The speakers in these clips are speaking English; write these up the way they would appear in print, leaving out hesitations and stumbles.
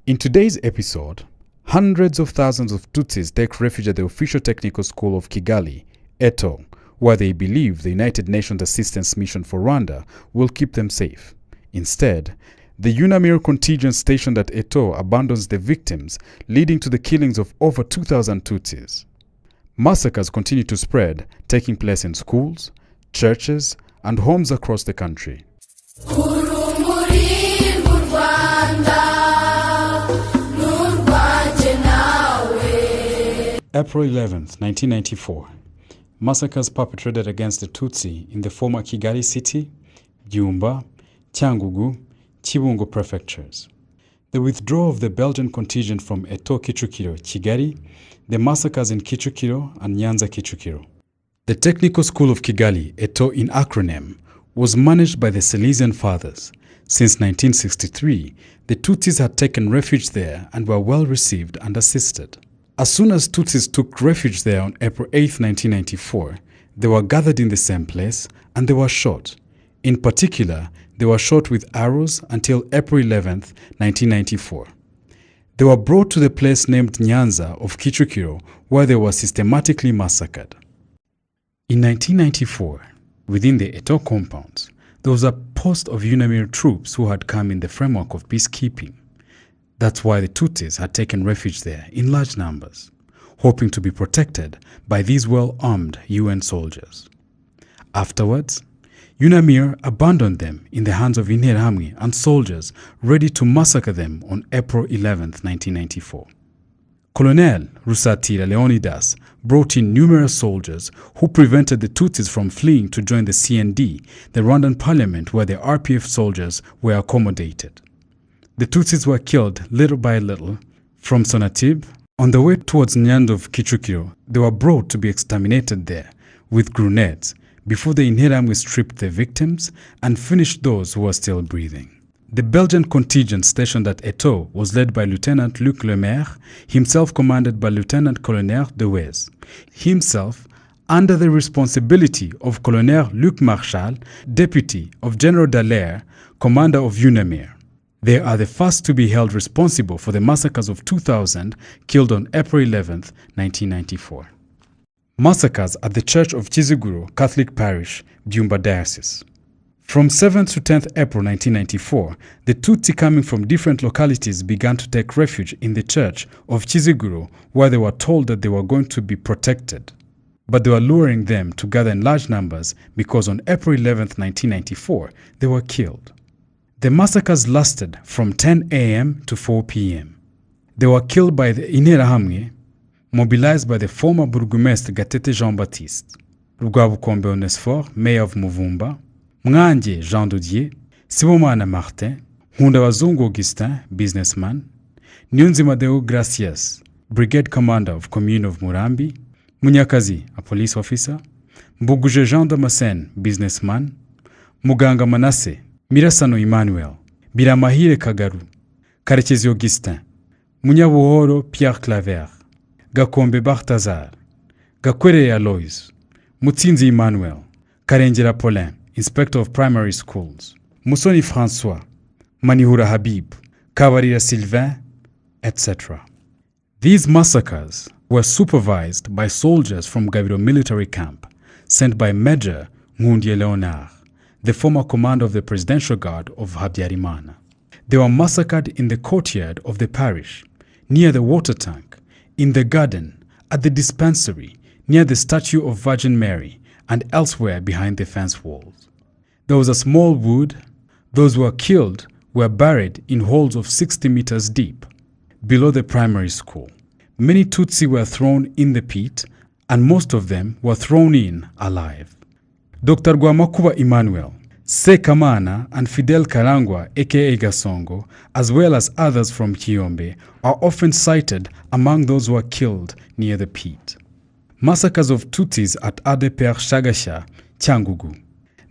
In today's episode, hundreds of thousands of Tutsis take refuge at the official technical school of Kigali, ETO, where they believe the United Nations Assistance Mission for Rwanda will keep them safe. Instead, the UNAMIR contingent stationed at ETO abandons the victims, leading to the killings of over 2,000 Tutsis. Massacres continue to spread, taking place in schools, churches, and homes across the country. April 11, 1994. Massacres perpetrated against the Tutsi in the former Kigali city, Byumba, Cyangugu, Kwibuka prefectures. The withdrawal of the Belgian contingent from ETO Kicukiro, Kigali, the massacres in Kicukiro and Nyanza Kicukiro. The Technical School of Kigali, ETO in acronym, was managed by the Salesian Fathers. Since 1963, the Tutsis had taken refuge there and were well received and assisted. As soon as Tutsis took refuge there on April 8, 1994, they were gathered in the same place and they were shot. In particular, they were shot with arrows until April 11, 1994. They were brought to the place named Nyanza of Kicukiro, where they were systematically massacred. In 1994, within the ETO compounds, there was a post of UNAMIR troops who had come in the framework of peacekeeping. That's why the Tutsis had taken refuge there in large numbers, hoping to be protected by these well-armed UN soldiers. Afterwards, UNAMIR abandoned them in the hands of Interahamwe and soldiers ready to massacre them on April 11, 1994. Colonel Rusatira Leonidas brought in numerous soldiers who prevented the Tutsis from fleeing to join the CND, the Rwandan parliament where the RPF soldiers were accommodated. The Tutsis were killed little by little. From Sonatib, on the way towards Nyanza of Kicukiro, they were brought to be exterminated there with grenades before the Interahamwe stripped the victims and finished those who were still breathing. The Belgian contingent stationed at ETO was led by Lieutenant Luc Lemaire, himself commanded by Lieutenant Colonel de Wez, himself under the responsibility of Colonel Luc Marchal, deputy of General Dallaire, commander of UNAMIR. They are the first to be held responsible for the massacres of 2,000 killed on April 11, 1994. Massacres at the Church of Kiziguro Catholic Parish, Byumba Diocese. From 7th to 10th April 1994, the Tutsi coming from different localities began to take refuge in the Church of Kiziguro, where they were told that they were going to be protected. But they were luring them to gather in large numbers because on April 11, 1994, they were killed. The massacres lasted from 10 a.m. to 4 p.m. They were killed by the Interahamwe, mobilized by the former Burgomestre Gatete Jean-Baptiste, Rugwabukombe Onesphore, mayor of Muvumba, Mwange Jean Dodier, Sibomana Martin, Nkundabazungu Augustin, businessman, Niyonzima Deo Gracias, brigade commander of Commune of Murambi, Munyakazi, a police officer, Mbuguje Jean Damascene, businessman, Muganga Manasse, Mirasano Emmanuel, Biramahire Kagaru, Karekezi Augustin, Munyabuhoro Pierre Claver, Gakombe Bartazar, Gakwere Alois, Mutsinzi Emmanuel, Karengera Paulin, Inspector of Primary Schools, Musoni François, Manihura Habib, Kabarira Sylvain, etc. These massacres were supervised by soldiers from Gabiro military camp, sent by Major Nkundie Leonard, the former commander of the Presidential Guard of Habyarimana. They were massacred in the courtyard of the parish, near the water tank, in the garden, at the dispensary, near the statue of Virgin Mary, and elsewhere behind the fence walls. There was a small wood. Those who were killed were buried in holes of 60 meters deep, below the primary school. Many Tutsi were thrown in the pit, and most of them were thrown in alive. Dr. Gwamakuba Emmanuel, Sekamana, and Fidel Karangwa, aka Gasongo, as well as others from Kiyombe, are often cited among those who were killed near the pit. Massacres of Tutsis at ADPR Shagasha, Cyangugu.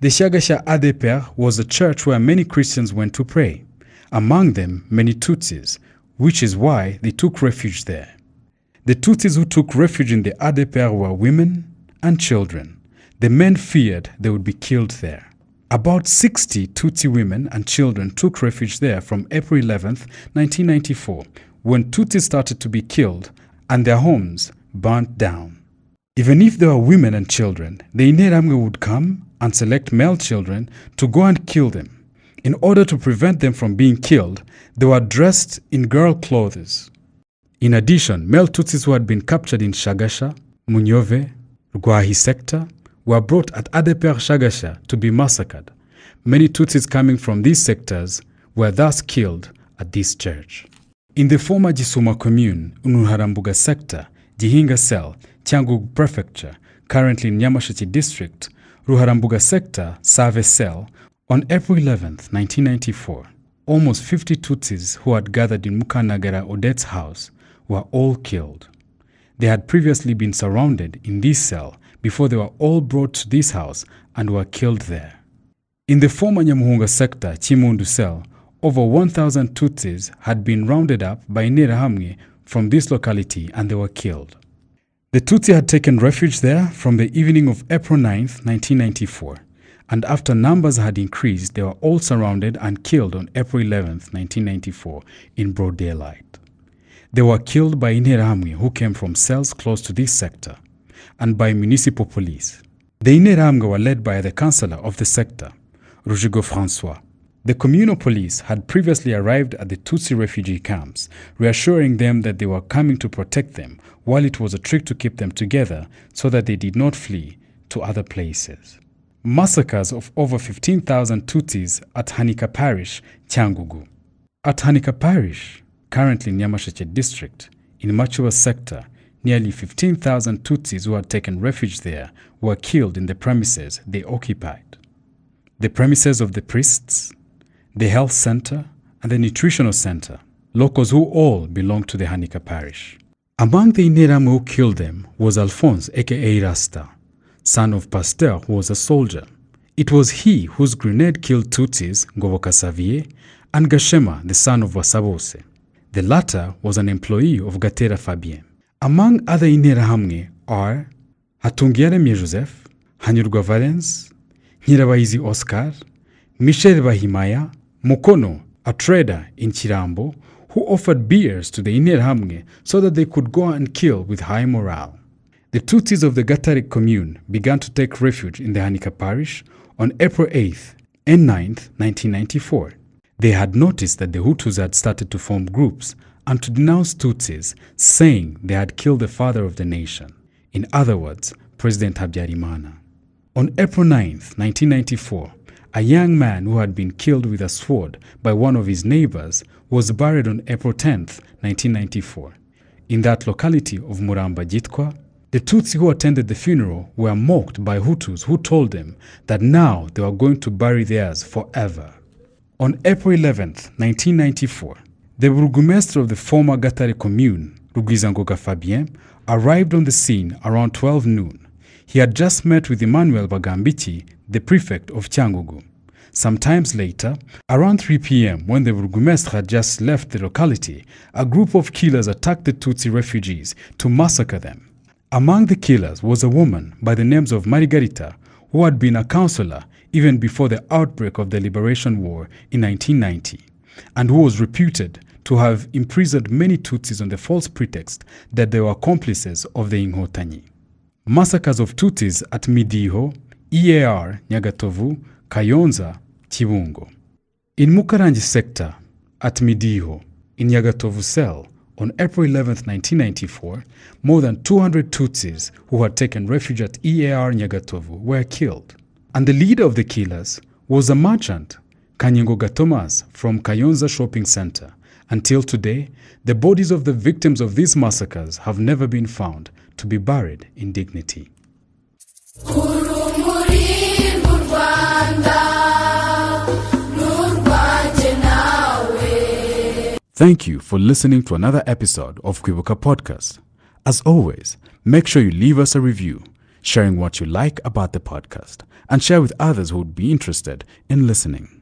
The Shagasha ADPR was a church where many Christians went to pray, among them many Tutsis, which is why they took refuge there. The Tutsis who took refuge in the ADPR were women and children. The men feared they would be killed there. About 60 Tutsi women and children took refuge there from April 11, 1994, when Tutsi started to be killed and their homes burnt down. Even if there were women and children, the Interahamwe would come and select male children to go and kill them. In order to prevent them from being killed, they were dressed in girl clothes. In addition, male Tutsis who had been captured in Shagasha, Munyove, Rwahi sector were brought at ADPR Shagasha to be massacred. Many Tutsis coming from these sectors were thus killed at this church. In the former Gisuma commune, Unuharambuga sector, Gihinga cell, Cyangugu prefecture, currently in Nyamasheke district, Ruharambuga sector, Save cell, on April 11, 1994, almost 50 Tutsis who had gathered in Mukanagara Odette's house were all killed. They had previously been surrounded in this cell before they were all brought to this house and were killed there. In the former Nyamuhunga sector, Chimundu cell, over 1,000 Tutsis had been rounded up by Interahamwe from this locality and they were killed. The Tutsi had taken refuge there from the evening of April 9, 1994, and after numbers had increased, they were all surrounded and killed on April 11, 1994, in broad daylight. They were killed by Interahamwe who came from cells close to this sector, and by municipal police. The Interahamwe were led by the councillor of the sector, Rujigo Francois. The communal police had previously arrived at the Tutsi refugee camps, reassuring them that they were coming to protect them, while it was a trick to keep them together so that they did not flee to other places. Massacres of over 15,000 Tutsis at Hanika Parish, Cyangugu. At Hanika Parish, currently in Nyamasheke district, in Machuwa sector, nearly 15,000 Tutsis who had taken refuge there were killed in the premises they occupied. The premises of the priests, the health center, and the nutritional center, locals who all belonged to the Hanika parish. Among the Interahamwe who killed them was Alphonse, aka Rasta, son of Pasteur, who was a soldier. It was he whose grenade killed Tutsis, Ngoboka Xavier, and Gashema, the son of Wasabose. The latter was an employee of Gatera Fabien. Among other Interahamwe are Hatungiyaremye Joseph, Hanyurwa Valens, Nyirabahizi Oscar, Michel Bahimaya, Mukono, a trader in Chirambo, who offered beers to the Interahamwe so that they could go and kill with high morale. The Tutsis of the Gatarik commune began to take refuge in the Hanika parish on April 8th and 9th, 1994. They had noticed that the Hutus had started to form groups and to denounce Tutsis, saying they had killed the father of the nation. In other words, President Habyarimana. On April 9th, 1994, a young man who had been killed with a sword by one of his neighbors was buried on April 10th, 1994. In that locality of Muramba Jitwa, the Tutsi who attended the funeral were mocked by Hutus who told them that now they were going to bury theirs forever. On April 11th, 1994, the burgomaster of the former Gatari commune, Rugwizangoga Fabien, arrived on the scene around 12 noon. He had just met with Emmanuel Bagambichi, the prefect of Cyangugu. Sometimes later, around 3 p.m., when the burgomaster had just left the locality, a group of killers attacked the Tutsi refugees to massacre them. Among the killers was a woman by the names of Margarita, who had been a counselor even before the outbreak of the Liberation War in 1990, and who was reputed to have imprisoned many Tutsis on the false pretext that they were accomplices of the Inhotanyi. Massacres of Tutsis at Midiho, EAR, Nyagatovu, Kayonza, Kibungo. In Mukarangi sector, at Midiho, in Nyagatovu cell, on April 11, 1994, more than 200 Tutsis who had taken refuge at EAR Nyagatovu were killed. And the leader of the killers was a merchant, Kanyengoga Thomas, from Kayonza shopping center. Until today, the bodies of the victims of these massacres have never been found to be buried in dignity. Thank you for listening to another episode of Kwibuka Podcast. As always, make sure you leave us a review, sharing what you like about the podcast, and share with others who would be interested in listening.